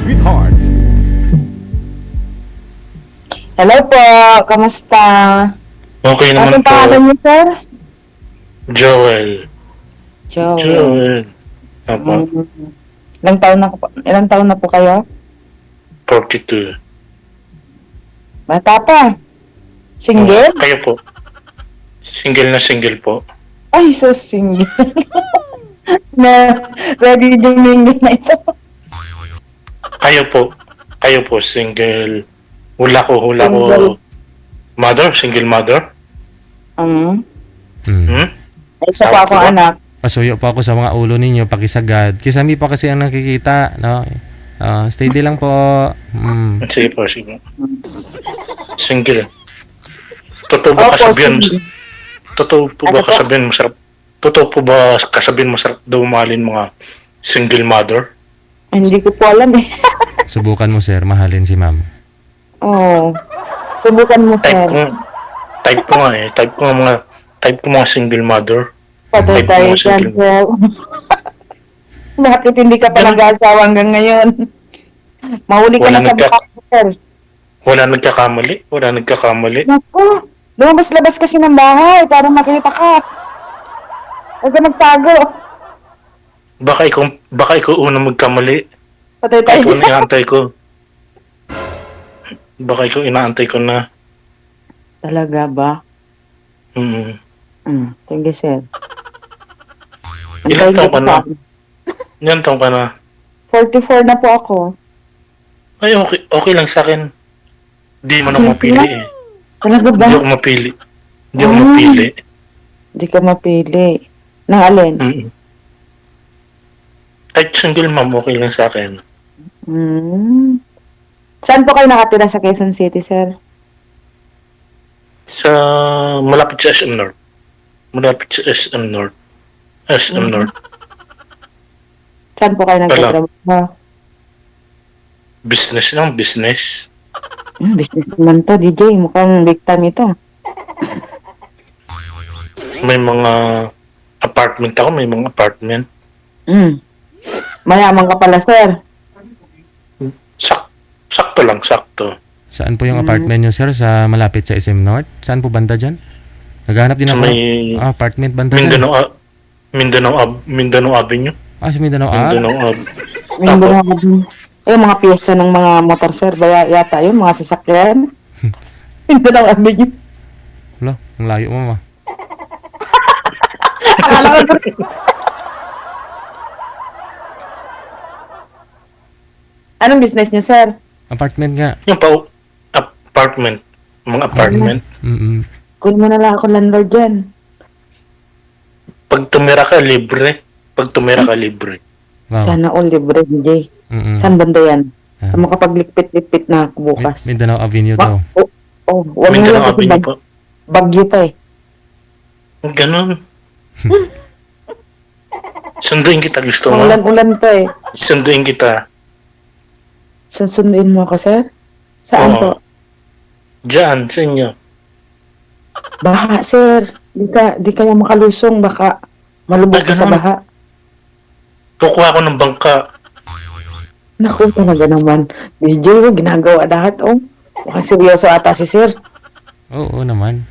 sweetheart. Hello po, kamusta? Okay naman Anong pangalan po. niyo, sir? Joel. Joel. Joel. Apa, Ilang taon na po kayo? 42. Bata pa. Single? Kayo po. Single na single po. Ay, so single. na ready yung mingle na ito. Kayo po, single. Hula ko. Single. Mother? Single mother? Hmm? Hmm? Ay, isa pa akong Sabi ko ba? anak. Pasuyo po ako sa mga ulo ninyo, pakisagad. Kisami po kasi ang nakikita, no? Steady lang po. Sige po. Single. Totoo ba Opo, kasabihan? single. Totoo po ba Ano po? kasabihan masarap? Totoo po ba kasabihan masarap daw mahalin mga single mother? Ay, hindi ko po alam eh. Subukan mo, sir, mahalin si ma'am. Oo. Subukan mo, Type sir. ko, type ko nga eh. Type ko mga single mother. Patay Type tayo mo, dyan, single. sir. Bakit hindi ka pa Ganun. nag-aasawa hanggang ngayon? Mahuli ka Wala na sa nagka- bukas, sir. Wala nagkakamali. Naku, lumabas-labas kasi ng bahay para makita ka. Huwag ka magtago. Baka ikaw unang magkamali. Patay tayo Ikaw dyan. inaantay ko. Baka ikaw inaantay ko na. Talaga ba? Sige, sir. Ilan Antayin taon ko ka na? pa. Ilan taon ka na? 44 na po ako. Ay, okay lang sa akin. Di mo na mapili eh. Talaga ba? Di ako mapili. Hindi ka mapili. Nang alin? Mm-mm. Kahit single mom, okay lang sa akin. Saan po kayo nakatira sa Quezon City, sir? Sa malapit sa SM North. SM North. Saan po kayo nagtatrabaho? Business lang, business. Business naman to, DJ. Mukhang big time ito. May mga apartment ako, may mga apartment. Mayaman ka pala, sir. Sakto lang, sakto. Saan po yung apartment nyo, sir? Sa malapit sa SM North? Saan po banda dyan? Naghahanap din Sa ako. may Apartment banda dyan. Mindanao Avenue. Sa Mindanao. Mindanao Avenue. Yung mga pyesa ng mga motor, sir, yata yun, mga sasakyan. Hindi lang avenue. Wala, ang layo mo, ma. Akala ko Anong business niyo, sir? Apartment nga. Yung apartment. Mga apartment. Kunin mo na lang ako landlord dyan. Pag tumira ka, libre. Wow. Sana all libre, DJ. Mm-mm. Saan banda yan? Ah. Sa makapaglikpit-likpit na ako bukas. Mindanao Avenue daw. Wag mo Mindanao yan kasi Avenue po. bagyo pa eh. Ganon. Sunduin kita, gusto mo? Ulan-ulan pa eh. Sunduin kita. Susunduin mo ako, sir? Saan Oo. po? Diyan, sa inyo. Baha, sir. Di kayo makalusong. Baka malubog ka sa ganun. baha. Kukuha ko ng bangka. Naku, talaga naman. DJ, ginagawa lahat, oh. Mukhang seryoso ata si sir. Oo naman.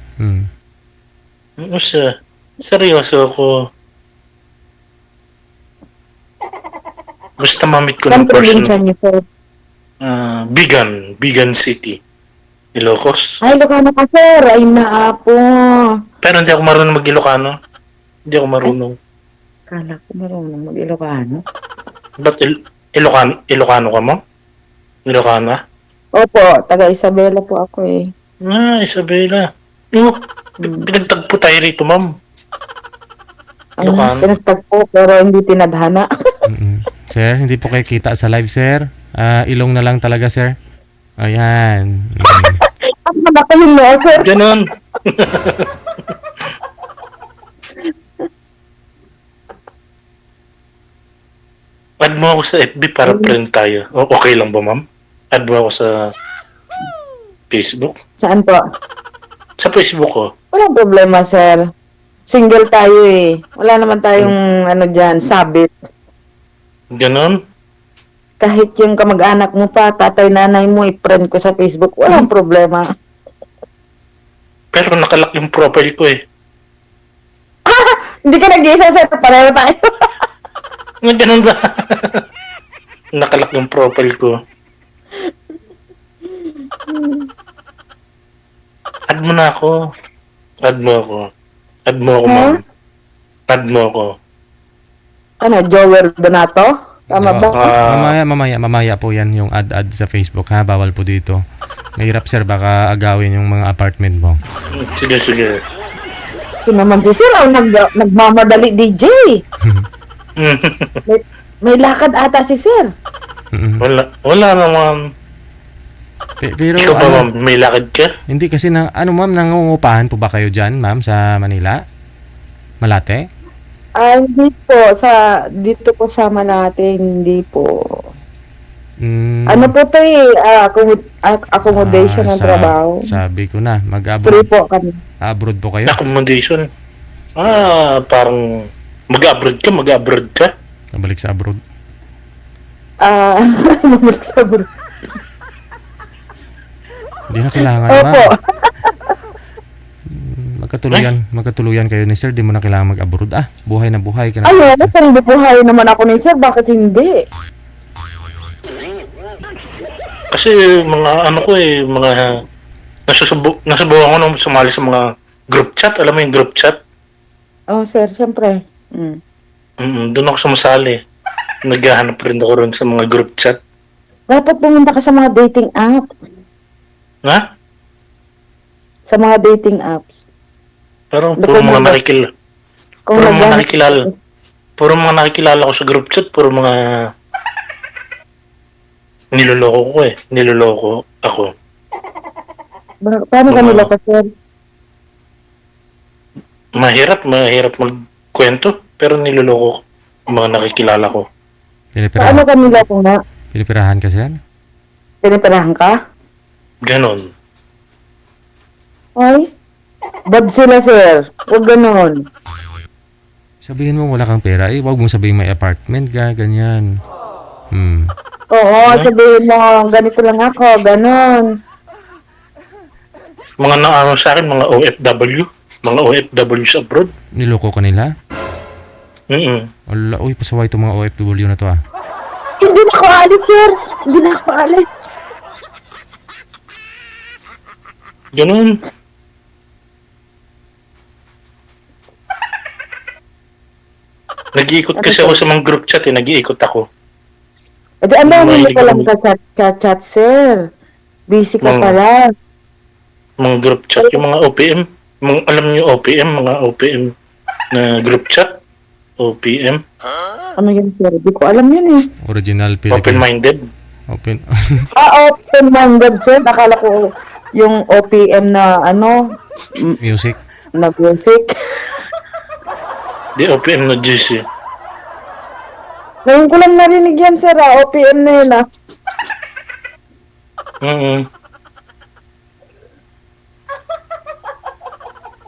Ano siya? Seryoso ako. Basta mamit ko Saan ng person. probinsya niyo, sir? Bigan City. Ilocos. Ay, Ilocano ka, sir. Ay, naapo. Pero hindi ako marunong mag-Ilocano. Hindi ako marunong. Kala ko marunong mag-Ilocano. Ba't Ilocano ka mo? Ilocana? Opo, taga Isabela po ako eh. Isabela. Pinagtagpo tayo rito, ma'am. Ang Ilocano. pinagtagpo pero hindi tinadhana. Sir, hindi po kayo kita sa live, sir. Ilong na lang talaga, sir. Ayan. Ang malaki yung no, sir. Ganon. Add mo ako sa FB para friend tayo. Okay lang ba, ma'am? Add mo ako sa Facebook. Saan po? Sa Facebook ko. Walang problema, sir. Single tayo eh. Wala naman tayong ano dyan, sabit. Ganon. kahit yung kamag-anak mo pa, tatay, nanay mo, i-friend ko sa Facebook, walang problema. Pero nakalak yung profile ko eh. Hindi ka nag-iisa, sir. Pareho tayo. Nga ganun ba? Nakalak yung profile ko. Add mo na ako. Add mo ako. Add mo ako, Huh? ma'am. Add mo ako. Ano, Joel Donato? Tama ba? Mamaya po yan yung ad sa Facebook ha. Bawal po dito. Mahirap sir, baka agawin yung mga apartment mo. Sige, sige. Ito naman si sir, nagmamadali DJ. May lakad ata si sir. Mm-mm. Wala naman. Pero Ikaw ba, ano, ma'am? May lakad ka? hindi kasi ano ma'am, nangungupahan po ba kayo dyan ma'am sa Manila? Malate? Hindi po, dito po sa Malate, hindi po. Ano po to accommodation ng trabaho. Sabi ko na, Free mag-abroad po kami. abroad po kayo. Accommodation. Parang mag-abroad ka? Nabalik sa abroad. Mamalik sa bro. Hindi na kailangan Opo. ma'am. Magkatuluyan kayo ni sir, di mo na kailangan mag-abroad. Buhay na buhay ka na. Ayun, kung bubuhay naman ako ni sir, bakit hindi? Kasi mga ano ko eh, mga nasubukan ko nung sumali sa mga group chat. Alam mo yung group chat? Oh, sir, syempre. Doon ako sumasali. Naghahanap rin ako rin sa mga group chat. Dapat pumunta ka sa mga dating apps. Ha? Sa mga dating apps. Pero puro mga nakikilala. Kung Puro mga naghahanap- nakikilala. Puro mga nakikilala ko sa group chat. Puro mga niloloko ko eh. Niloloko ako. Paano ka Mga- nila ka, sir? Mahirap magkwento. Pero niloloko ko ang mga nakikilala ko. Paano ka nila ko nga? Pinipirahan ka sir? Pinipirahan ka? Ganon. Ay, bad sila, sir. Huwag ganon. Sabihin mo wala kang pera, wag mong sabihin may apartment ka, ganyan. Oo, sabihin mo, ganito lang ako, ganon. Mga naano sa akin, mga OFW. Mga OFW sa abroad. Niloko ka nila? Wala, pasaway itong mga OFW na to ah. Hindi na ako alis, sir. Hindi na ako alis. Ganon. Nag-iikot kasi ako sa mga group chat eh. Nag-iikot ako. E di, ano, hindi Mahilig ka lang ako. ka chat, sir. Busy ka Mga- pala. Mga group chat, yung mga OPM. Alam niyo OPM, mga OPM na group chat. OPM. Ano yun, sir? Hindi ko alam yun eh. Original Philippine. Open-minded. Open. Open-minded, sir. Nakala ko yung OPM na, Music. na music. Di OPM na GC. Ngayon ko lang narinig yan, sir. OPM na yun,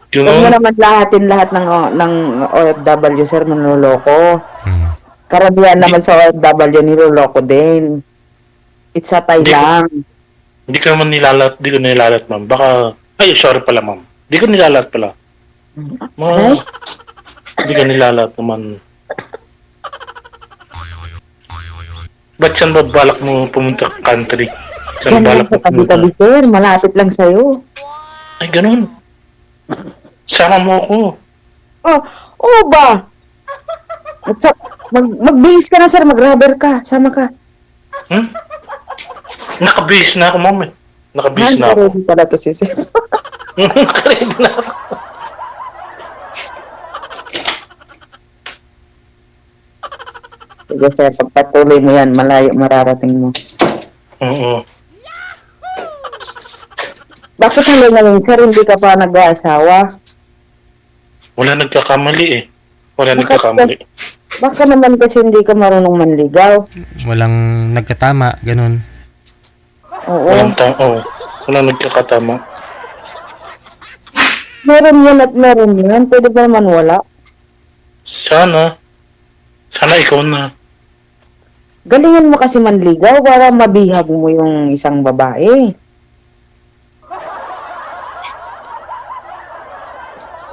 Huwag mo Ganon. naman lahat ng OFW, sir, manloloko. Hmm. Karamihan naman sa OFW, niloloko din. It's a tie Hindi ko- lang. Di ko naman nilalat, ma'am. Baka, sorry pala, ma'am. Di ko nilalat pala. Ay? Di ko nilalat naman. Ba't saan ba balak mo pumunta country? Saan Yan lang balak sa mo pumunta? tabi-tabi, sir. Malapit lang sa'yo. Ay, ganun. Sama mo ako. Oo ba? Magbihis ka na, sir. Mag-rubber ka. Sama ka. Nakabihis na ako, ma'am eh. Nakabihis na ako. Ready pala to si sir. Nakaready na ako. Sige, sir. Pagpatuloy mo yan, malayo mararating mo. Oo. Bakit ngayon, sir, hindi ka pa nag-aasawa? Wala nagkakamali eh. Wala Bakit nagkakamali. Baka naman kasi hindi ka marunong manligaw. Walang nagkatama, ganun. Oo. Wala nagkakatama. Meron yan at meron yan. Pwede ba naman wala? Sana ikaw na. Galingan mo kasi manligaw para mabihag mo yung isang babae.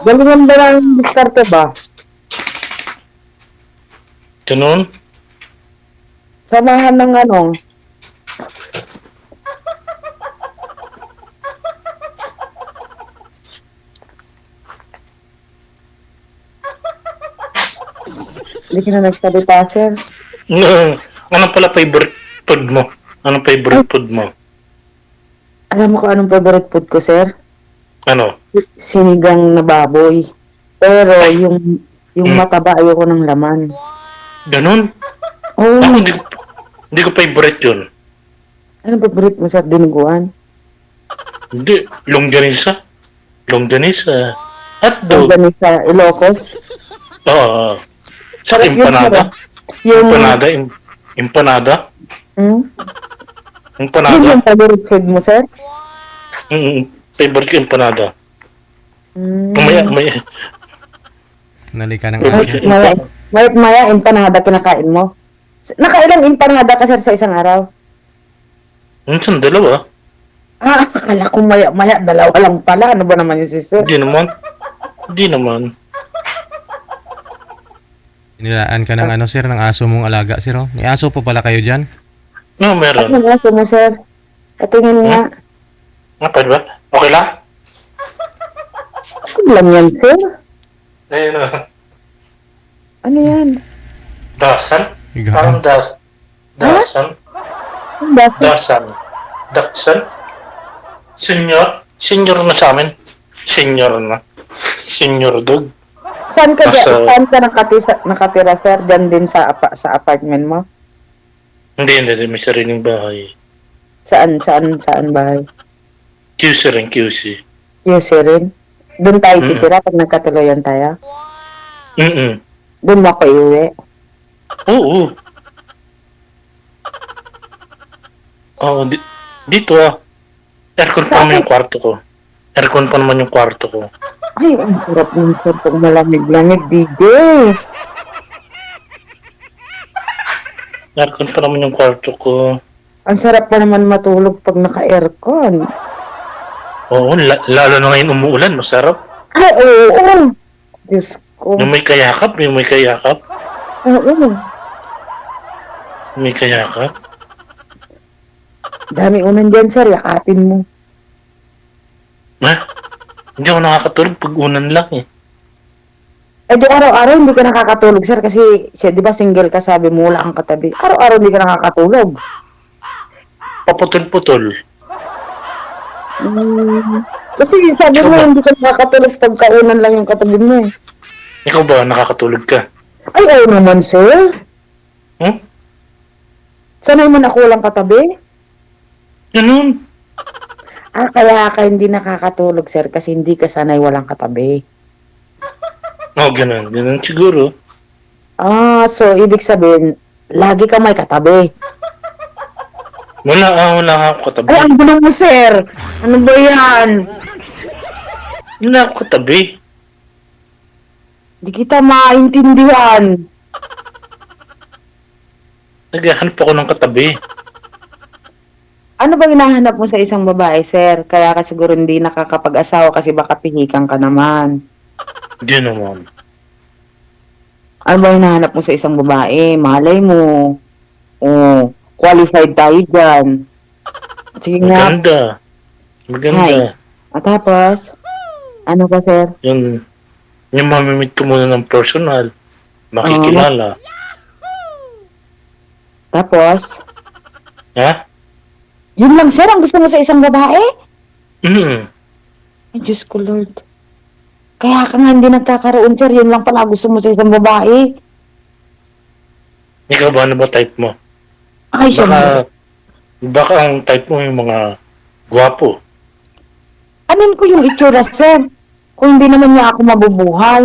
Galingan ba lang diskarte ba? Ganun? Samahan ng ano? Hindi ka na nagsalita, sir. Ano pala favorite food mo? Anong favorite food mo? Alam mo kung anong favorite food ko, sir? Ano? Sinigang na baboy. Pero yung mataba ayoko ng laman. Ganun? Oh, Ako, hindi ko favorite yun. anong favorite mo, sir? Dinuguan? Hindi. Longganisa. Longganisa. Hotdog. Ganun sa Ilocos? Oo. Sa Sarap yun, empanada. sir. Yung, Empanada. Empanada. hmm? Yun Empanada. yung favorite food mo, sir? Favorite ko empanada. Hmm. Maya. Nalika ng Favorite aso. ko Maya, empanada kinakain mo. Nakailang empanada ka, sir, sa isang araw? Minsan dalawa. Akala ko maya, dalawa lang pala. Ano ba naman yung si sir? Hindi naman. Hindi naman. Nilaan ka ng ano, sir, ng aso mong alaga, sir. Oh. May aso pa pala kayo dyan? No, meron. Ano nga, mo, sir? Patingin nga. Pwede ba? Okay lang? Ano lang yan, sir? Ayun na. Ano yan? Dasan? Higaan. Parang dasan? Ang basa. Dasan? Daksan? Senior na sa amin. Senior na. Senior dog. Saan ka, Nasa- saan ka nakatira, sir? Diyan din sa apartment mo? Hindi. May sariling bahay. Saan bahay? QC rin, QC. QC rin? Doon tayo Mm-mm. titira pag nagkatuloyan tayo? Doon mo ako iuwi? Oo. Oo, dito ah. Aircon pa naman yung kwarto ko. Aircon pa naman yung kwarto ko. Ay, ang sarap ng sir pag malamig-lamig, DJ. Aircon pa naman yung kwarto ko. Ang sarap pa naman matulog pag naka-aircon. Oo, lalo na ngayon umuulan. Masarap. Ay, oo. Diyos ko. Yung may kayakap. Oo. May kayakap. Dami unan dyan, sir. Yakapin mo. Ha? Hindi ako nakakatulog pag unan lang eh. Eh di araw-araw hindi ka nakakatulog, sir. Kasi, di ba single ka, sabi mo, wala kang katabi. Araw-araw hindi ka nakakatulog. Paputol-putol. Kasi sabi mo, hindi ka nakakatulog pag kaunan lang yung katabi mo eh. Ikaw ba nakakatulog ka? Ay, oo naman, sir. Hmm? Sanay mo na kulang katabi? Ganun. Kaya ka hindi nakakatulog, sir, kasi hindi ka sanay walang katabi. Oo, ganun. Ganun siguro. So, ibig sabihin, lagi ka may katabi. Wala nga ako katabi. Ay, ang gulo mo, sir. Ano ba yan? Wala ako katabi. Hindi kita maintindihan. Naghahanap ako ng katabi. Ano bang hinahanap mo sa isang babae, sir? Kaya ka siguro hindi nakakapag-asawa kasi baka pihikan ka naman. Hindi naman. Ano bang hinahanap mo sa isang babae? Malay mo. Qualified tayo dyan. Sige nga. Maganda. At tapos, ano ka, sir? Yung mamimit ko muna ng personal. Makikilala. Tapos, Ha? yun lang, sir, ang gusto mo sa isang babae? Mm. Ay, Diyos ko, Lord. Kaya ka nga hindi nagkakaroon, sir. Yun lang pala gusto mo sa isang babae. Ikaw ba, ano ba type mo? Ay, siya. Baka ang type mo yung mga gwapo. Anin ko yung itsura, sir? Kung hindi naman niya ako mabubuhay.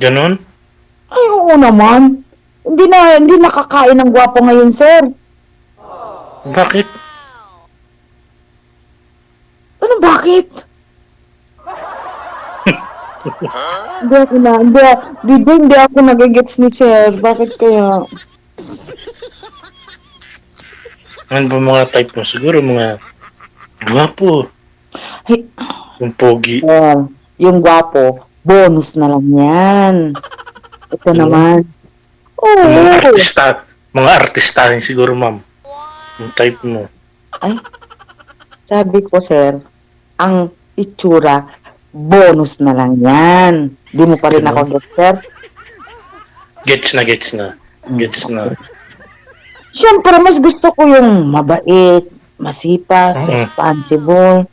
Ganon? Ay, oo naman. Hindi nakakain ng gwapo ngayon, sir. Bakit? Ano, bakit? Hindi ako nagigets ni sir. Bakit kaya? Ano ba mga type mo? Siguro mga gwapo. Hey, Yung pogi. yung gwapo, bonus na lang yan. Ito Ano? naman. Yung mga Oo. artista. Mga artistahin siguro, ma'am. Yung type mo. Ay, sabi ko, sir, ang itsura, bonus na lang yan. Di mo pa rin Ganun. ako get, sir. Gets na. Gets na. Siyempre, mas gusto ko yung mabait, masipag, Mm-mm. responsible.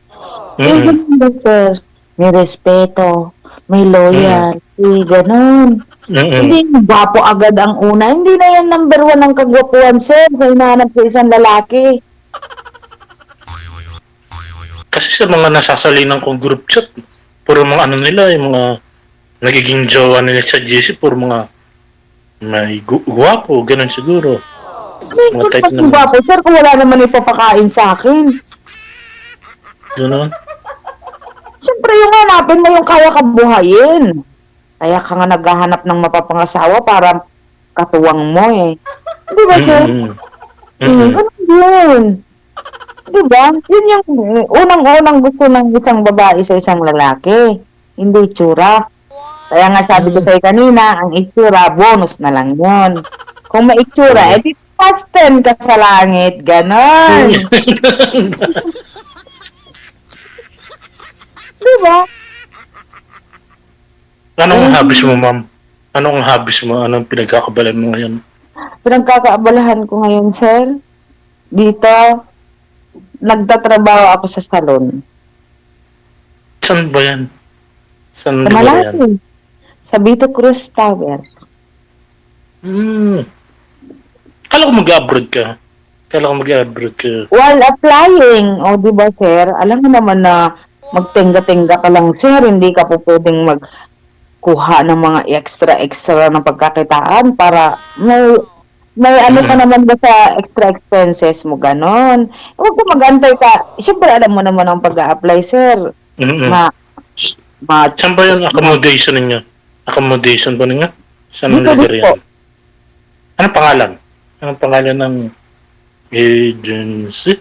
Yung Mm-mm. ganun ba, sir? May respeto, may loyalty, ganun. Mm-mm. Hindi yung gwapo agad ang una. Hindi na yan number one ng kagwapuan, sir. Sa hinahanap sa isang lalaki. Kasi sa mga nasasalinan kong group chat, puro mga ano nila, yung mga nagiging jowa nila sa GC, puro mga may gwapo, ganun siguro. Ano yung Mga type mas naman. gwapo, sir, kung wala naman ipapakain sa akin? Ganun. Siyempre, yung hanapin mo yung kaya ka buhayin. Kaya ka nga naghahanap ng mapapangasawa para katuwang mo eh. Di ba, sir? Mm-mm. Mm-mm. Ganun yun. Di ba? Yun yung unang-unang gusto ng isang babae sa isang lalaki. Hindi itsura. Kaya nga sabi ko sa'yo kanina, ang itsura, bonus na lang yun. Kung may itsura, edi pasten ka sa langit. Ganon. Di ba? Anong hobbies mo, ma'am? Anong hobbies mo? Anong pinagkakabalan mo ngayon? Pinagkakaabalahan ko ngayon, sir. Dito, nagtatrabaho ako sa salon. Saan ba yan? Saan Sa lugar yan? Malate. Sa Vito Cruz Tower. Kala ko mag-abroad ka. While applying, o di ba, sir, alam mo naman na magtenga-tenga ka lang, sir, hindi ka po pwedeng magkuha ng mga extra na pagkakitaan para may ano ka naman ba sa extra expenses mo, ganon. Huwag ka mag-antay ka. Siyempre, alam mo naman ang pag-a-apply, sir. Mm-mm. Ma, Saan ba yung accommodation ninyo? Accommodation ba ninyo? Saan Dito, lugar dito. yan? Anong pangalan? Anong pangalan ng agency?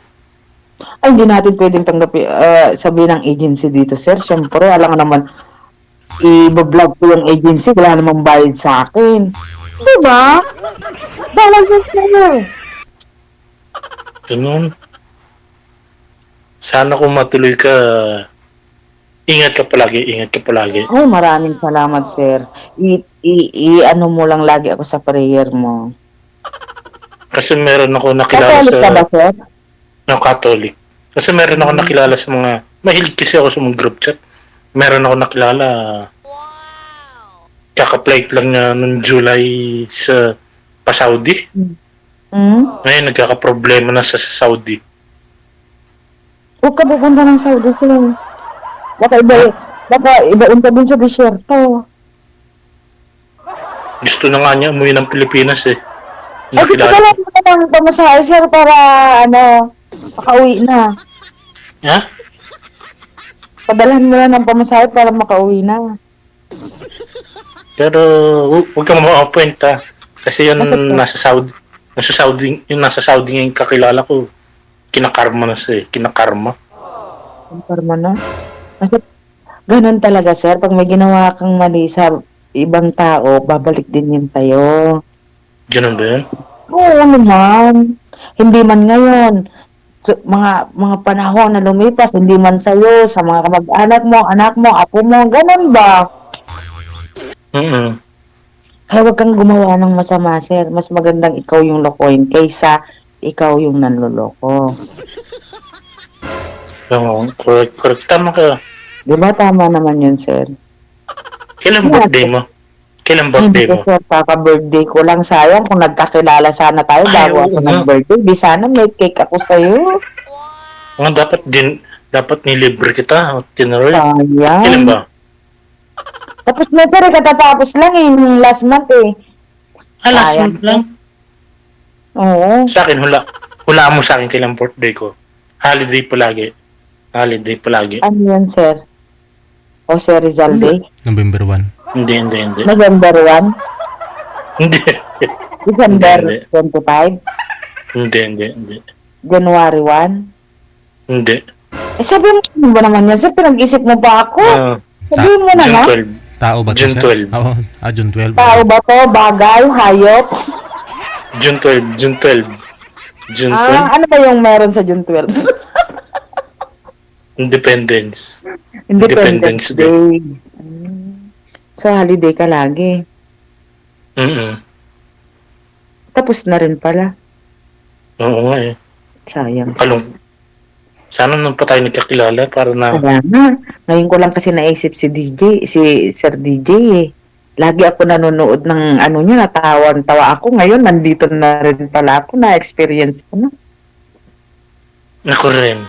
Ay, hindi natin pwedeng sabihin ng agency dito, sir. Siyempre, alam nga naman, i-vlog ko yung agency, wala namang bayad sa akin. Diba? Bawal yun, sir. Ganun. Sana kung matuloy ka, ingat ka palagi. Ay, maraming salamat, sir. Ano mo lang lagi ako sa prayer mo. Kasi meron ako nakilala Catholic ka ba, sa sir? Catholic. Kasi meron ako nakilala sa mga, mahilig kasi ako sa mga group chat. Meron ako nakilala, kaka-flight lang niya noong July sa pa-Saudi. Ngayon, nagkaka-problema na sa Saudi. Huwag ka pupunta ng Saudi, sir. Baka ibaon ka dun sa disyerto. Gusto na nga niya umuwi ng Pilipinas eh. Ay, dito ka lang ng pamasahe, sir, para, makauwi na. Ha? Padalhan mo na ng pamasahe para makauwi na. Pero huwag kang ma-appoint ha. Kasi yun nasa Saudi. Yung nasa Saudi ngayon kakilala ko. Kinakarma na siya eh. Kinakarma. Karma na. Kasi, ganun talaga, sir. Pag may ginawa kang mali sa ibang tao, babalik din yun sa'yo. Ganun ba yun? Oo naman. Hindi man ngayon. Mga panahon na lumipas, hindi man sa'yo, sa mga kamag-anak mo, anak mo, apo mo, ganun ba? Kaya huwag kang gumawa ng masama, sir. Mas magandang ikaw yung lokohin kaysa ikaw yung nanloloko. Correct. Tama ka. Di ba tama naman yun, sir? Kailan birthday mo? Hindi ko, sir, kaka-birthday ko lang. Sayang kung nagkakilala sana tayo bago ako nag-birthday. Di sana may cake ako sa'yo. Dapat nilibre kita. Tinaroy. Sayang. Kailan ba? Tapos na, sir, katatapos lang eh, nung last month eh. Last month lang. Oo. Sa akin, hulaan mo sa akin kailan birthday ko. Holiday palagi. Ano yan, sir? Jose Rizal Hindi. Day? November 1. Hindi. November 1? Hindi. December Hindi. 25? Hindi. January 1? Hindi. Eh sabi mo ano ba naman yan, sir? Pinag-isip mo ba ako? Ah, Sabihin mo na June nga. 12. Tao ba to, June sir? 12. Oo, June 12. Tao ba to? Bagay? Hayop? June 12. June 12. June 12. Ano ba yung meron sa June 12? Independence. Independence Independence Day. Day. So, holiday ka lagi. Mm-mm. Tapos na rin pala. Oo nga eh. Sayang. Sana nung pa tayo nagkakilala para na... Kaya na. Ngayon ko lang kasi naisip si DJ, si Sir DJ eh. Lagi ako nanonood ng ano niya, natawan-tawa ako. Ngayon, nandito na rin pala ako, na-experience ko na. Ako rin.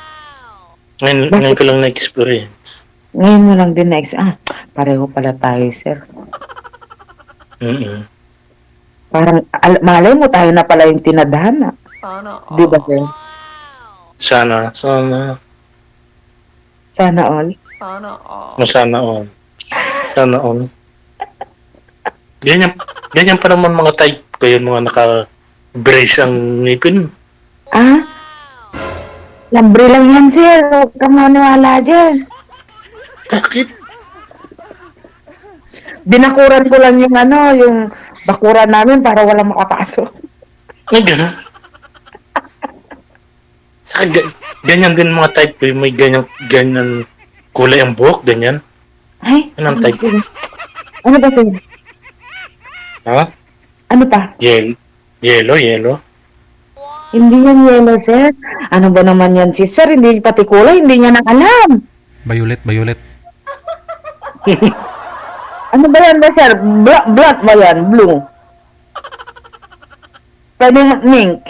Ngayon ko lang na-experience. Ngayon mo lang din pareho pala tayo, sir. Mm-mm. Parang, malay mo tayo na pala yung tinadhana. Sana all. Di ba, sir? Sana Sana all. Sana all. Sana all. Sana all. Ganyan pa naman mga type kayo mga naka-brace ang ngipin. Lambre lang yan, sir. Huwag ka maniwala dyan. Bakit? Binakuran ko lang yung bakuran namin para wala makapasok. Ay, gano'n. Saka ganyan din mga type ko. May ganyan kulay ang buhok, ganyan. Ay, Anong type? Ano ba, sir? Ha? Ano pa? Yellow. Hindi yan yellow, sir. Ano ba naman yan, si sir? Hindi pati kulay, hindi niya na alam. Violet. Ano ba yan ba, sir? Black ba yan? Blue? Pwede mink?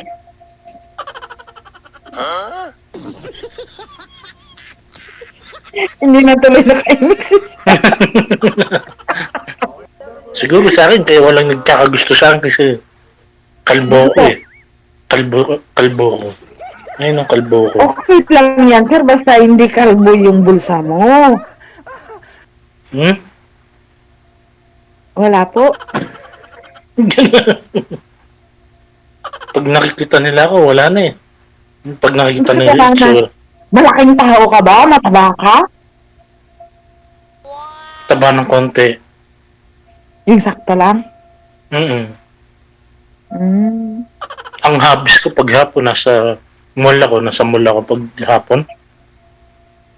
Hindi na tuloy naka-mix. Siguro sa akin, kaya walang nagkakagusto sa akin kasi kalbo ko eh. Kalbo ko. Ayun ang kalbo ko. Okay lang yan, sir. Basta hindi kalbo yung bulsa mo. Hmm? Wala po. Pag nakikita nila ako, wala na eh. Pag nakikita Wala nila, na. itsura. Malaking tao ka ba? Mataba ka? Taba ng konti. Yung sakto lang? Mm-mm. Mm. Ang hobbies ko pag hapon, nasa mall ako pag hapon.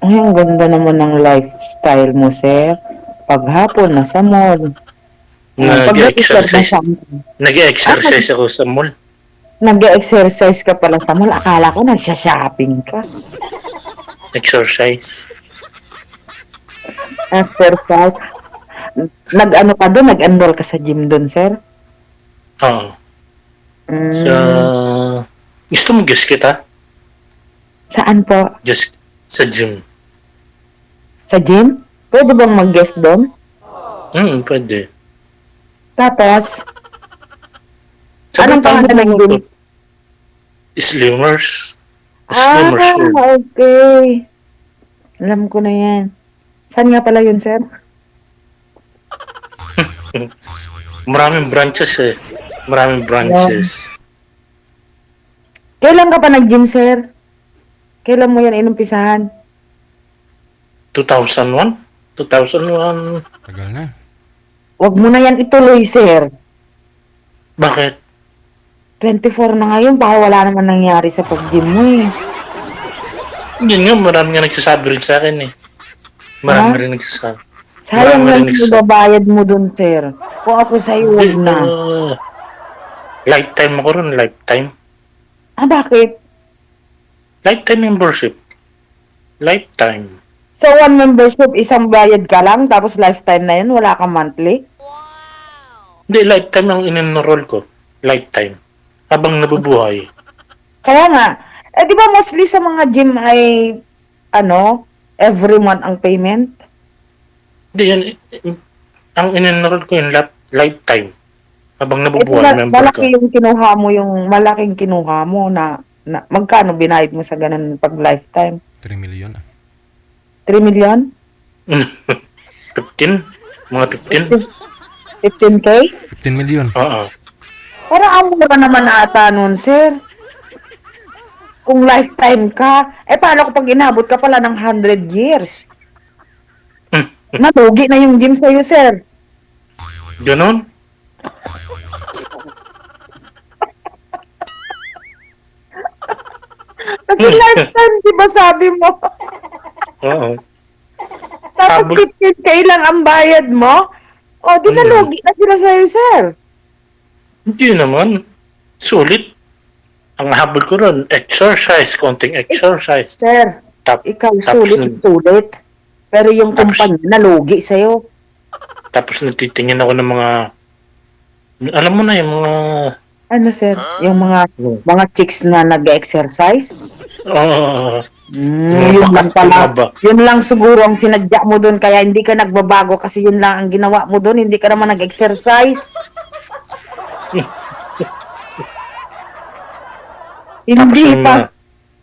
Ay, ang ganda naman ng lifestyle mo, sir. Paghapon, nasa mall. Nag-exercise. Pagdating Nag-exercise ako sa mall. nag-exercise ka pala sa mall. Akala ko nagsha-shopping ka. Exercise. Exercise. Nag-ano ka doon? Nag-enroll ka sa gym doon, sir? Oo. Mm. Gusto mo guess kita? Saan po? Just sa gym. Sa gym? Pwede bang mag-guest doon? Pwede. Tapos, Sabi Anong pangalan ng gym? Slimmers. Slimmers World. Okay. Alam ko na yan. Saan nga pala yun, sir? Maraming branches eh. Maraming branches. Kailan ka pa nag-gym, sir? Kailan mo yan inumpisahan? 2001? 2001. Tagal na. Huwag mo na yan ituloy, sir. Bakit? 24 na ngayon, baka wala naman nangyari sa pag-gym mo eh. Yun nga, marami nga nagsasabi rin sa akin eh. Marami rin nagsasabi. Sayang Marami lang rin yung nagsasabi. babayad mo dun, sir. Kung ako sa'yo, huwag na. Lifetime ako rin, lifetime. Bakit? Lifetime membership. Lifetime. So, one membership, isang bayad ka lang, tapos lifetime na yun, wala kang monthly? Hindi, lifetime ang in-enroll ko. Lifetime. Habang nabubuhay. Kaya nga, di ba mostly sa mga gym ay, every month ang payment? Hindi, yan. Ang in-enroll ko yung lifetime. Habang nabubuhay, member ka. Malaking kinuha mo na magkano binayad mo sa ganun pag lifetime? 3 million. 3 million? 15? Mga 15? 15K? 15 million. Oo. Para amo ka naman ata nun, sir. Kung lifetime ka, paano kapag inabot ka pala ng 100 years? Nalugi na yung gym sa'yo, sir. Ganon? Kasi lifetime, di ba sabi mo? Oo. Tapos Habol. 15K lang ang bayad mo? O, di nalugi na sila sa'yo, sir. Hindi naman. Sulit. Ang habol ko ron, exercise, konting exercise. Sir, Tap, ikaw tapos, sulit. Pero yung Tapos- kumpanya, nalugi sa'yo. tapos natitingin ako ng mga, alam mo na yung mga, Ano, sir? Yung mga chicks na nag-exercise? Yun lang pala. Ba? Yun lang siguro ang sinadya mo doon kaya hindi ka nagbabago kasi yun lang ang ginawa mo doon. Hindi ka naman nag-exercise. Hindi Tapos pa.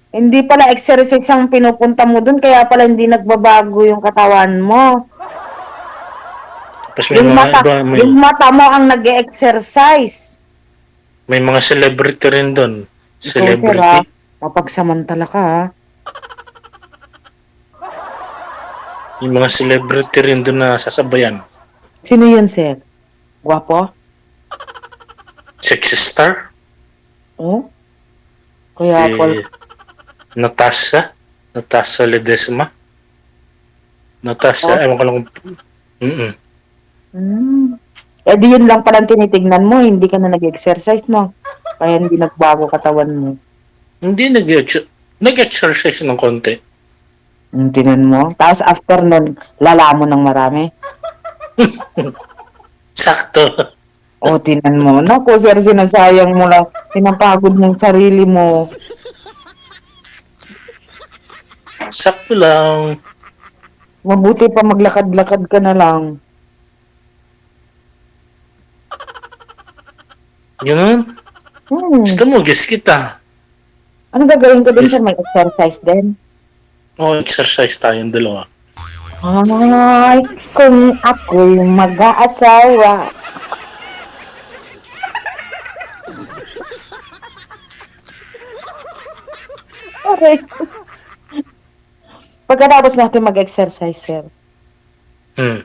Hindi pala exercise ang pinupunta mo doon kaya pala hindi nagbabago yung katawan mo. tapos may Yung mga mata, iba, yung mata mo ang nag-exercise. may mga celebrity rin doon. Ikaw, sir, Celebrity. mapagsamantala ka, ha? Yung mga celebrity rin doon na sasabayan. Sino yun, sir? Gwapo? Sexy star. Oh? Kaya Si pala. Natasha Ledesma. Natasha, ewan ko lang. Di yun lang palang tinitignan mo, hindi ka na nag-exercise, no? Kaya hindi nagbago katawan mo. Hindi nag-exercise ng konti. Tinan mo. Tapos after nun, lala mo ng marami. Sakto. O, tinan mo. Naku, sir, sinasayang mo lang. Pinapagod ng sarili mo. Sakto lang. Mabuti pa maglakad-lakad ka na lang. Ganun. Gusto mo, guess kita. Ano gagawin ko din, sir? May exercise din. Exercise tayong dalawa. Ay, kung ako'y mag-aasawa. Okay. Pagkatapos natin mag-exercise, sir, Hmm.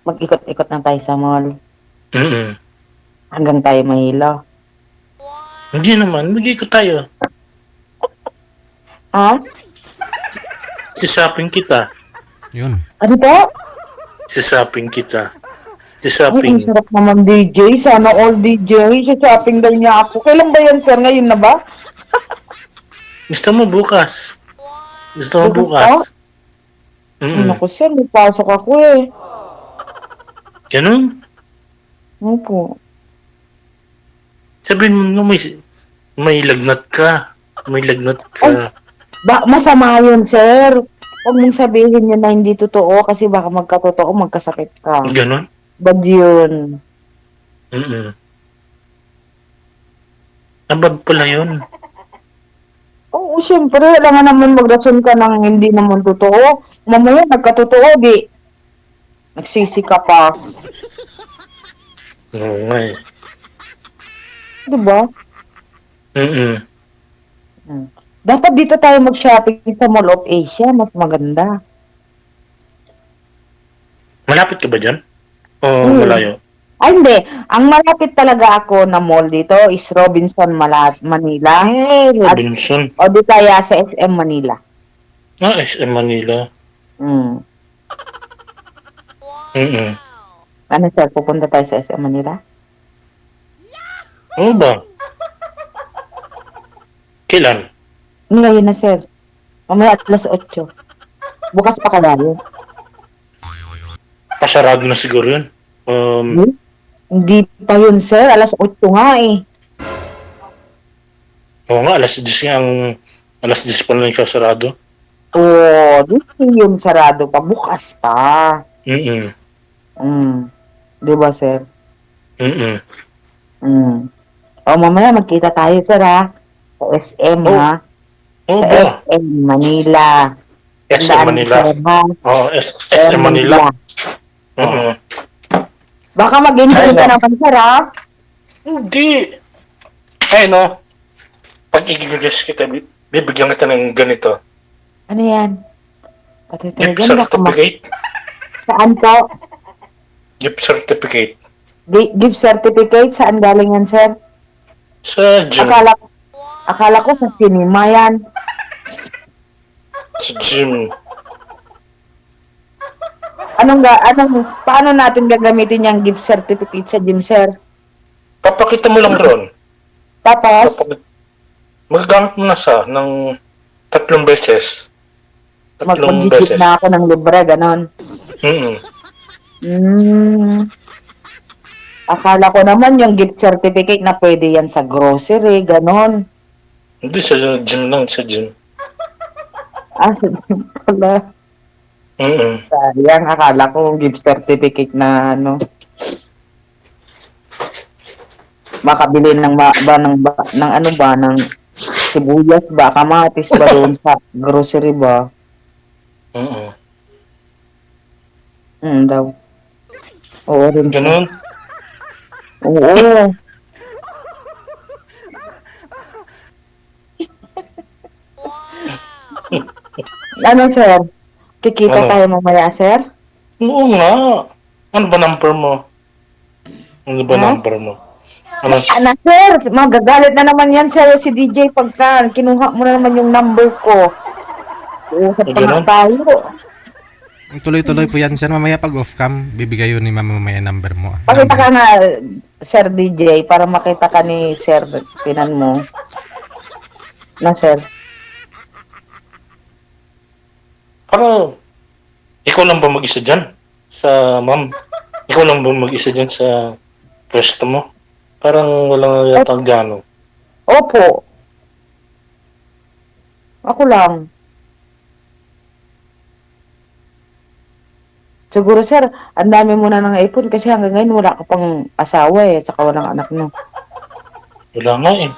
mag-ikot-ikot na tayo sa mall. Mm-mm. Hanggang tayo mahilo. Hindi naman, mag-ikot tayo. Ha? Sisaping kita. Yun. Ano po? Sisaping kita. Ay, ang Sisaping. sarap naman, DJ. Sana all DJ. Sa shopping daw niya ako. Kailan ba yan, sir? Ngayon na ba? Gusto mo bukas? Gusto mo Bukas bukas? Mm. Ano ko, sir? May pasok ako eh. Ganun? Ano po? Sabihin mo nga may lagnat ka. May lagnat ka. Masama yun, sir. Huwag mong sabihin yun na hindi totoo kasi baka magkatotoo, magkasakit ka. Ganun? Bad yun. Mm-mm. Abad pala yun. Oo, siyempre. Wala nga naman magrason ka ng hindi naman totoo. Mamaya, nagkatotoo, di. Nagsisi ka pa. Oo nga eh. Diba? Mm-mm. Dapat dito tayo mag-shopping sa Mall of Asia. Mas maganda. Malapit ka ba dyan? O malayo? Ay, hindi. Ang malapit talaga ako na mall dito is Robinson, Manila. Robinson. O di kaya sa SM Manila. SM Manila. Mm. Mm-mm. Ano, sir? Pupunta tayo sa SM Manila? Ano ba? Kailan? Ngayon na, sir. Mamaya at alas 8. Bukas pa kaya. Pasarado na siguro yun. Hindi pa yun, sir. Alas 8 nga eh. Oo nga, alas 10 pa lang siya sarado. Oo, di yung sarado pa. Bukas pa. Mm-mm. Di ba, sir? Mm-mm. O, mamaya magkita tayo, sir, ha? Sa SM, ha? Oo Sa ba? SM Manila. SM Tandaan mo, Manila. sir, ha? Oo, SM Manila. Mm-mm. Baka mag-enjoy Ay, ka no. naman, sir, ha? Hindi. Ay, no. Pag i-guess kita, bibigyan kita ng ganito. Ano yan? Patay tayo Gift dyan, baka certificate. Saan po? Gift certificate. Gift certificate? Saan galing yan, sir? Sa gym. Akala ko sa cinema yan. Sa gym. Paano natin gagamitin yung gift certificate sa gym, sir? Papakita mo lang ron. Tapos, Magagamit mo na siya ng 3 beses. 3 mag-gigit beses. na ako ng libre, ganon. Mm-mm. Akala ko naman yung gift certificate na pwede yan sa grocery, ganon. Hindi, sa gym lang, sa gym. Ah, pala. Mm-mm. Sayang, akala ko gift certificate na ano. Makabili ng ano ba, ng sibuyas ba, kamatis ba doon sa grocery ba? Mm-mm. Daw. Oo rin. Ganun. Oo. Ano, sir? Kikita Ano? tayo mamaya, sir? Oo nga. Ano ba number mo? Ano ba Ha? number mo? Ano? Ano, sir? Magagalit na naman yan, sir, si DJ pagka kinuha mo na naman yung number ko. Uusap pa nga Ganun? tayo. Tuloy-tuloy po yan, sir. Mamaya pag off-cam, bibigay yun ni mama mamaya number mo. Pakita Number. ka nga, sir DJ, para makita ka ni sir. Tinan mo. Na, sir. Para, ikaw lang ba mag-isa dyan? Sa ma'am? Ikaw lang ba mag-isa dyan sa pwesto mo? Parang walang yata gano. Opo. Ako lang. Siguro, sir, ang dami mo na ng ipon kasi hanggang ngayon wala ka pang asawa eh, saka walang anak mo. Wala nga eh.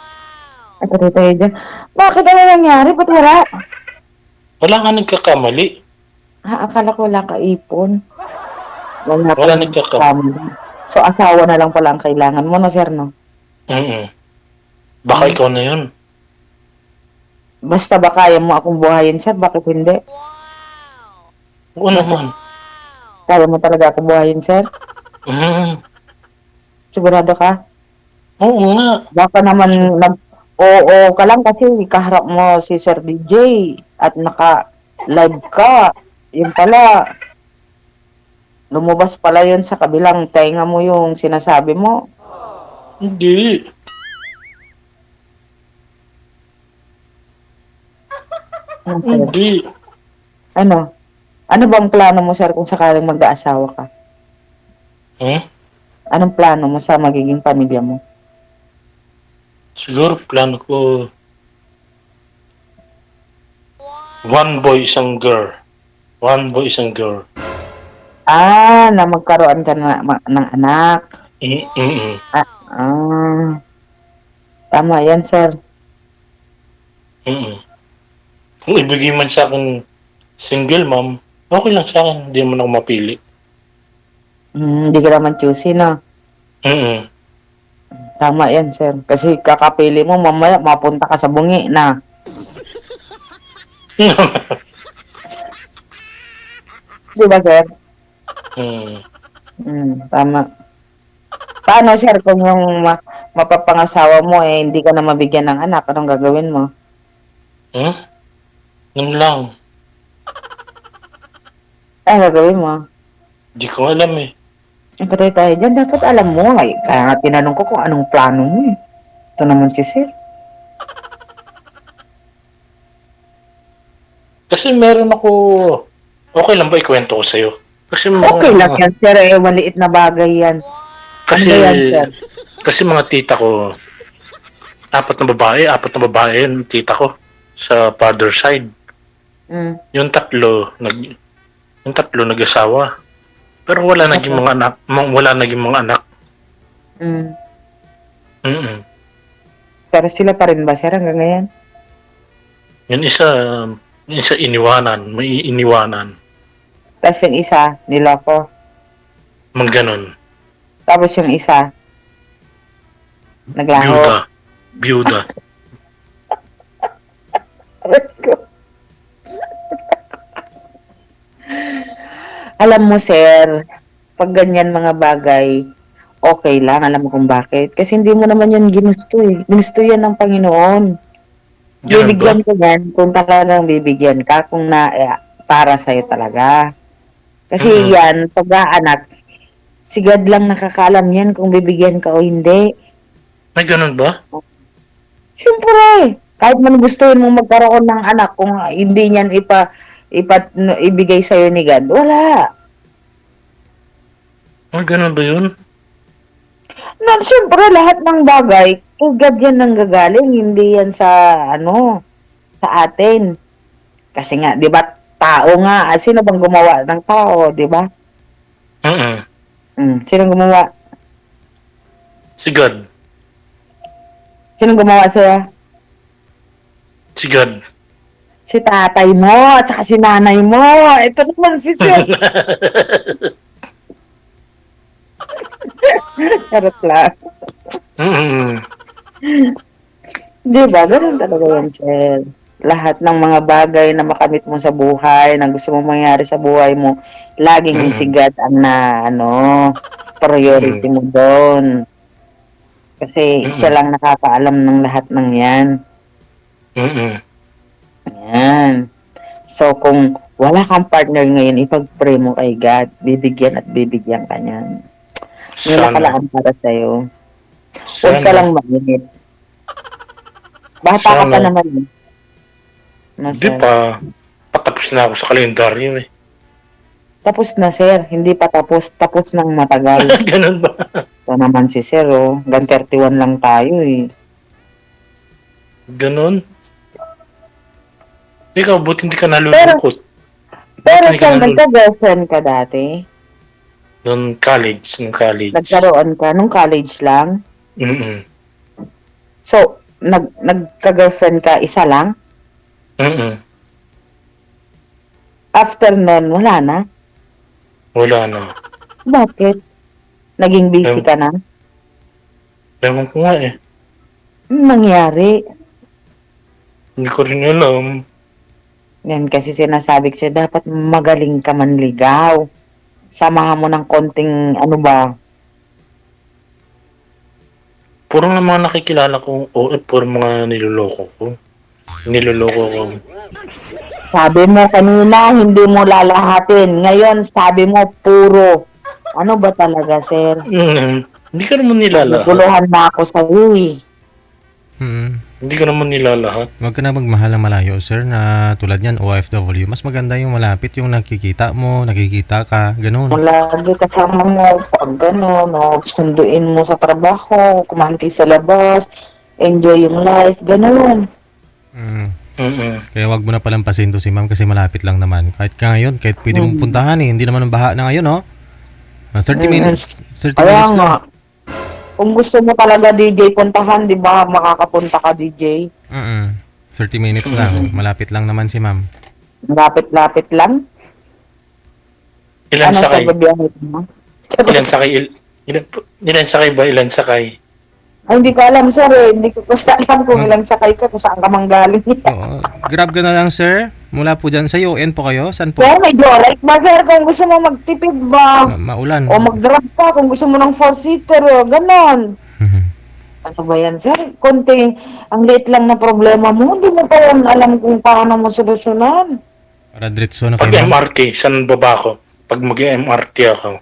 At ito tayo dyan. Bakit ano nangyari? Ba't wala? Wala nga nagkakamali. Akala ko wala ka ipon. Wala Wala pang nagkakamali. family. So, asawa na lang pala ang kailangan mo, no, sir, no? Mm-mm. Baka ikaw na yun. Basta ba kaya mo akong buhayin, sir? Bakit hindi? Oo naman. Kaya mo talaga akong buhayin, sir? Mm. Sigurado ka? Oo nga. Baka naman oo ka lang kasi kaharap mo si Sir DJ at naka-live ka. Yun pala. Lumabas pala yun sa kabilang tenga mo yung sinasabi mo. Hindi. Ano, sir? Hindi. Ano? Ano bang plano mo, sir, kung sakaling mag-aasawa ka? Hmm? Anong plano mo sa magiging pamilya mo? Siguro plano ko one boy, isang girl. One boy, isang girl. Na magkaroon ka ng anak. Mm-mm. Tama yan, sir. Mm-mm. Kung ibigay man sa akin single mom, okay lang sa akin. Hindi man ako mapili. Hindi ka naman choosy, no? Mm-mm. Tama yan, sir. Kasi kakapili mo, mamaya mapunta ka sa bungi na. Di ba, sir? Tama. Paano, sir, kung yung mapapangasawa mo, hindi ka na mabigyan ng anak, anong gagawin mo? Yun lang. Anong gagawin mo? Di ko alam eh. Patay tayo dyan. Dapat alam mo. Ay, kaya nga tinanong ko kung anong plano mo eh. Ito naman si sir. Kasi meron ako... Okay lang ba ikwento ko sa'yo? Kasi Okay lang yan, sir. Maliit na bagay yan. Kasi, Ano ba yan, sir? kasi mga tita ko, apat na babae yung tita ko sa father side. Yung tatlo nag-asawa. Pero wala naging mga anak, Mm-mm. Pero sila pa rin ba, sir, hanggang ngayon? Yung isa iniwanan, may iniwanan. Tapos yung isa, niloko. Mang ganon. Tapos yung isa, naglaho. Byuda. Alam mo, sir, pag ganyan mga bagay, okay lang. Alam mo kung bakit? Kasi hindi mo naman yan ginusto eh. Ginusto yan ng Panginoon. Ganun ba? Bibigyan ko yan kung talagang bibigyan ka, kung para sa'yo talaga. Kasi Mhm. yan, pag-aanak, sigad lang nakakaalam yan kung bibigyan ka o hindi. May ganon ba? Siyempre, kahit man gustuhin mong magkaroon ng anak, kung hindi niyan ibigay sa'yo ni God, wala. May ganon ba yun? Na, siyempre, lahat ng bagay, kay God yan nanggagaling, hindi yan sa atin. Kasi nga, di ba, tao nga, sino bang gumawa ng tao, di ba? Sino gumawa? Si God. Sino gumawa sa'yo? Si God. Si tatay mo, at saka si nanay mo. Ito naman si Sir. Charot lang. Di ba? Ganun talaga yan, Sir. Lahat ng mga bagay na makamit mo sa buhay, na gusto mo mangyari sa buhay mo, laging si God ang priority mo doon. Kasi siya lang nakakaalam ng lahat ng yan. Yan. So, kung wala kang partner ngayon, ipag-pray mo kay God. Bibigyan at bibigyan ka niyan. May Sana. nakalaan para sa'yo. Huwag ka Sana. lang mainit. Bata ka pa Sana. naman. No, Di sir? pa. Patapos na ako sa kalendaryo eh. Tapos na, sir. Hindi pa tapos. Tapos ng matagal. Ganon ba? Ito naman si sir, oh. Hanggang 31 lang tayo, eh. Ganon? Ikaw, buti hindi ka nalulungkot. Pero, Hindi ka sir, nalulungkot. nagka-girlfriend ka dati? Nung college. Nagkaroon ka nung college lang? So, nagka-girlfriend ka isa lang? After nun, wala na? Wala na. Bakit? Naging busy ka na? Ewan ko nga eh. Anong nangyari? Hindi ko rin alam. Yan kasi sinasabi ko siya, dapat magaling ka manligaw. Samahan mo ng konting, Puro nga mga nakikilala kong puro mga niloloko ko. Niloloko ko. sabi mo kanina, hindi mo lalahatin. Ngayon, sabi mo, puro. Ano ba talaga, sir? Hindi ka naman nilalahat. Naguluhan na ako sa eh. Hindi ka naman nilalahat. Huwag ka na magmahal ng malayo, sir, na tulad niyan, OFW. Mas maganda yung malapit, yung nakikita mo, nakikita ka, ganun. Lagi kasama mo, pag gano'n, sunduin mo sa trabaho, kumanti sa labas, enjoy yung life, gano'n. Kaya wag mo na palampasin to si ma'am kasi malapit lang naman. Kahit ka ngayon, kahit pwede mong puntahan eh. Hindi naman ang baha na ngayon, no? 30 minutes. 30 Kaya minutes nga, lang. kung gusto mo talaga DJ puntahan, di ba, makakapunta ka DJ. 30 minutes lang. Malapit lang naman si ma'am. Lapit-lapit lang. Ilan Ano sakay? sa babiyahe mo? Ilan sakay? Ilan sakay ba? Ilan sakay? Ay, hindi ko alam, sir. Hindi ko kasi alam kung ilang sakay ka, kung saan ka manggaling. Oo. Grab ka na lang, sir. Mula po dyan. Sa UN po kayo? Saan po? Sir, may joyride ba, sir? Kung gusto mo magtipid ba? Maulan. O mag-grab ka kung gusto mo ng 4-seater, ganon. Ano ba yan, sir? Konting, ang liit lang na problema mo, hindi mo pa yan alam kung paano mo solusyonan. Para diretso na Pag kayo, ma'am. MRT, saan baba ako? Pag mag-MRT ako.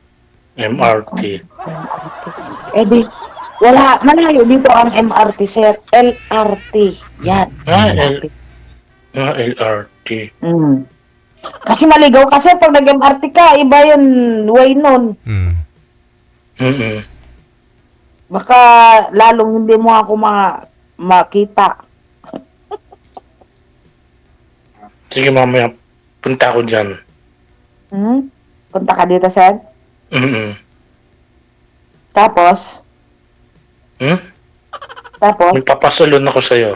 MRT. Eh di, wala, malayo dito ang MRT, sir. LRT. Yan. LRT. LRT. Kasi maligaw kasi pag nag-MRT ka, iba yun, way nun. Baka lalong hindi mo ako makita. Sige mamaya, punta ako dyan. Punta ka dito, sir. Tapos? Tapos? Magpapasalon ako sa'yo.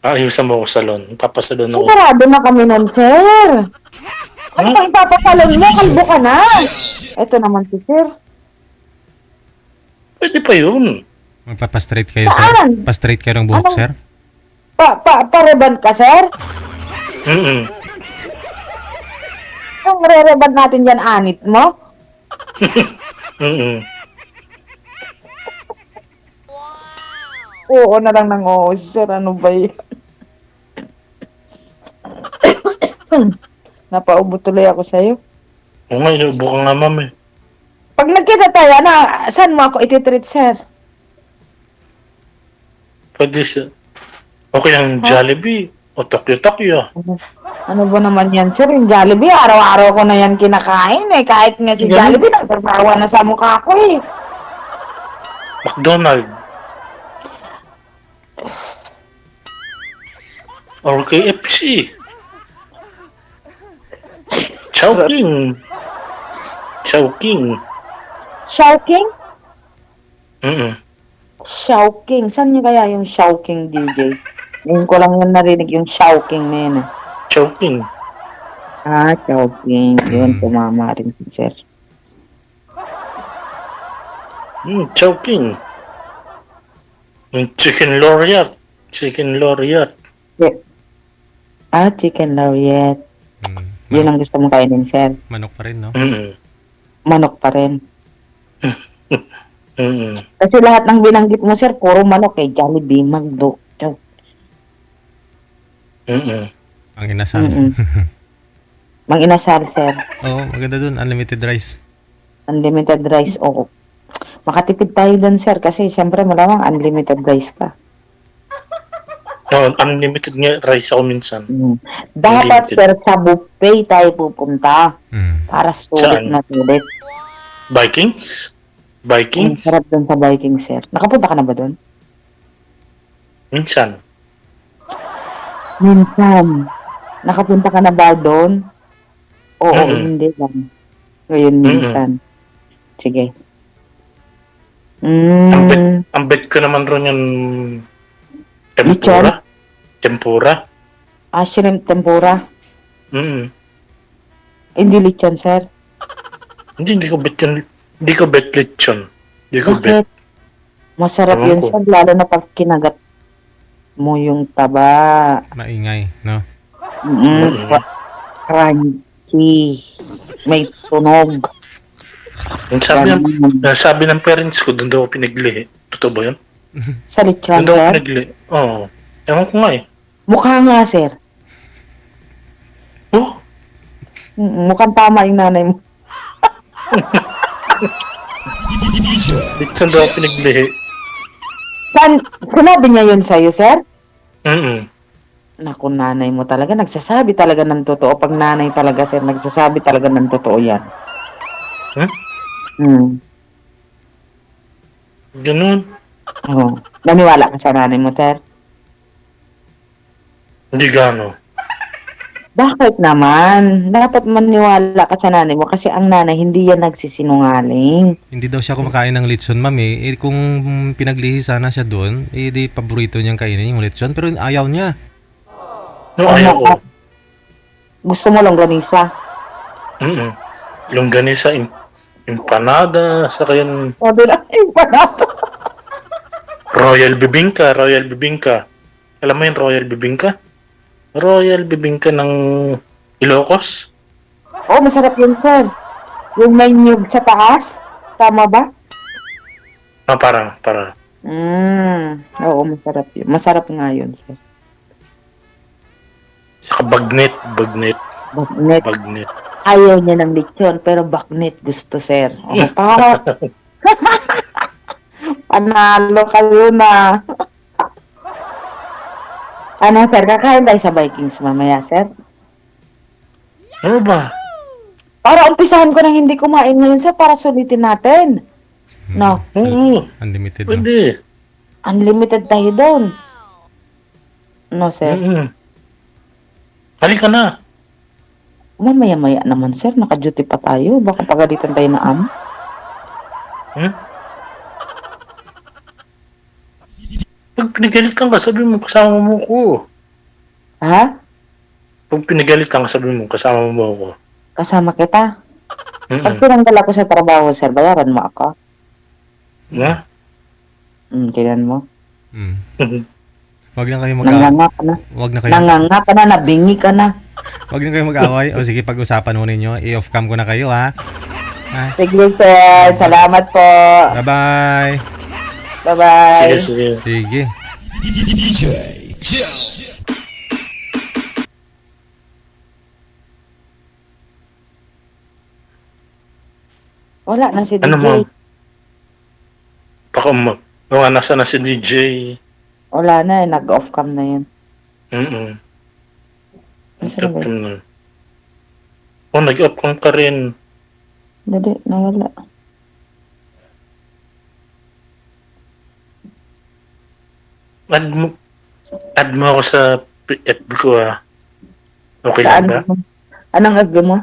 Ayusan mo ako salon. Magpapasalon ako. Sigurado na kami nun, sir. Ano pang ipapasalon mo? Kalbo ka na. Ito naman si sir. Pwede pa yun. Magpapastraight kayo, sir? Saan? Pa-straight kayo ng buhok, Anong- sir? Pa-reband ka, sir? Mm-mm. Ang re-reband natin dyan, anit mo? Mm-mm. Oo na lang ng oo, sir. Ano ba yun? Napaubo tuloy ako sa'yo. Oo nga, inuubo ka nga, ma'am eh. Pag nagkita tayo, saan mo ako ititreat, sir? Pwede siya. Okay ang Jollibee. O Tokyo-Tokyo. Ano ba naman yan, sir? Yung Jollibee, araw-araw ko na yan kinakain eh. Kahit nga si Ganun. Jollibee, nagtrabawa na sa mukha ko eh. McDonald. Or KFC. Chowking. Chowking. Shouking? Mm-mm. Shouking. Saan niya kaya yung Shouking, DJ? Ngayon ko lang yan narinig yung Shouking na yun ah. Chowking. Shouking. Yun, tumama rin si sir. Chowking. Yung chicken laureate. Chicken laureate. Chicken laureate. Mm. Yun ang gusto mong kainin, sir. Manok pa rin, no? Mm-mm. Manok pa rin. Mm-mm. Kasi lahat ng binanggit mo, sir, puro manok eh. Jollibee, Magdo. Mm-mm. Ang inasal. Mm-mm. Mang inasal, sir. Oo, maganda dun. Unlimited rice. Unlimited rice. Oo. Makatipid tayo dun, sir. Kasi siyempre malamang unlimited rice ka. No, unlimited nga rice ako minsan. Dapat, Unlimited. sir, sa buffet tayo pupunta. Mm. Para sulit Saan? na sulit. Vikings? Ang Vikings? sarap dun sa Viking, sir. Nakapunta ka na ba dun? Minsan. Minsan. Nakapunta ka na ba doon? Oo, Mm-mm. hindi lang. Ngayon minsan. Sige. Ang bet ko naman ron yung tempura. Tempura. Shrimp tempura. Mm. Hindi lechon, sir. Hindi ko bet yun. Hindi ko bet lechon. Hindi ko bet. Bakit? Masarap Ewan yun, ko. sir. Lalo na pag kinagat mo yung taba. Maingay, no? Mm-mm. Crunchy. May tunog. Yung sabi ng parents ko, doon daw ako pinaglihi. Totoo ba yun? Sa lechon, Doon daw ako sir. pinaglihi. Oo. Ewan ko nga eh. Mukha nga, sir. Oh, Mukhang tama yung nanay mo. lechon daw ako pinaglihi. Sinabi niya yun sa'yo, sir? Mm-mm. Naku, nanay mo talaga. Nagsasabi talaga ng totoo. Pag nanay talaga, sir, nagsasabi talaga ng totoo yan. Hmm? Ganun. Oo. Naniwala ka sa nanay mo, sir? Hindi gano. Bakit naman? Dapat maniwala ka sa nanay mo kasi ang nanay hindi yan nagsisinungaling. Hindi daw siya kumakain ng lechon, ma'am eh. Kung pinaglihi sana siya doon, di paborito niyang kainin yung lechon. Pero ayaw niya. No, ayaw ko. Gusto mo longganisa? Mm-mm. Longganisa, empanada, saka yung O, lang yung panato. Royal Bibingka, Royal Bibingka. Alam mo yung Royal Bibingka? Royal Bibingka ng Ilocos? Oo, masarap yun, sir. Yung may nyug sa taas. Tama ba? Parang. Oo, masarap yun. Masarap nga yun, sir. Saka bagnet. Bagnet. Bagnet. Ayaw niya ng lechon, pero baknet gusto, sir. O, parang panalo kayo na. Ano, sir? Kakain tayo sa Vikings mamaya, sir? Ano ba? Para umpisahan ko nang hindi kumain ngayon, sir, para sulitin natin. No, Oo, Unlimited, no? pwede. unlimited tayo doon. No, sir? Mm-mm. Halika na. Mamaya-maya naman, sir. Naka-duty pa tayo. Baka pagalitan tayo na amo. Hmm? Pag pinagalitan ka, sabi mo, kasama mo ko. Ha? Pag pinagalitan ka, sabi mo, kasama mo ako. Kasama kita. Pag Mm-mm. pinanggal ako sa trabaho, sir, bayaran mo ako. Ha? Tingnan mo. Mm. Wag na kayo Nanganga ka na. wag na kayo Nanganga ka na, nabingi ka na. wag na kayo mag-away. O sige, pag-usapan mo ninyo. I-off cam ko na kayo, ha? Ha? Sige, sir. Salamat po. Bye-bye. Bye-bye. Sige, sige. Sige. Wala na si DJ. Ano, ma'am? Baka mga nasa na si DJ. Wala na, nag-off cam na yan. Nasaan ba? Nag-up na. Oh, nag-up ka rin. Dali, nawala. Add mo ako sa FB ko, ah. Okay lang ba? Anong FB mo?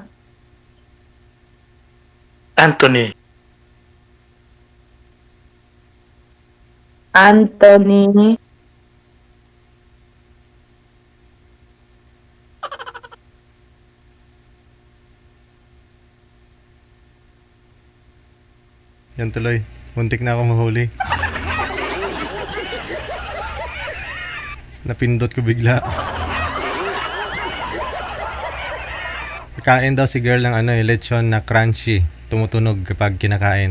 Anthony. Anthony. Yan tuloy. Muntik na ako mahuli. Napindot ko bigla. Kain daw si girl ng lechon na crunchy. Tumutunog kapag kinakain.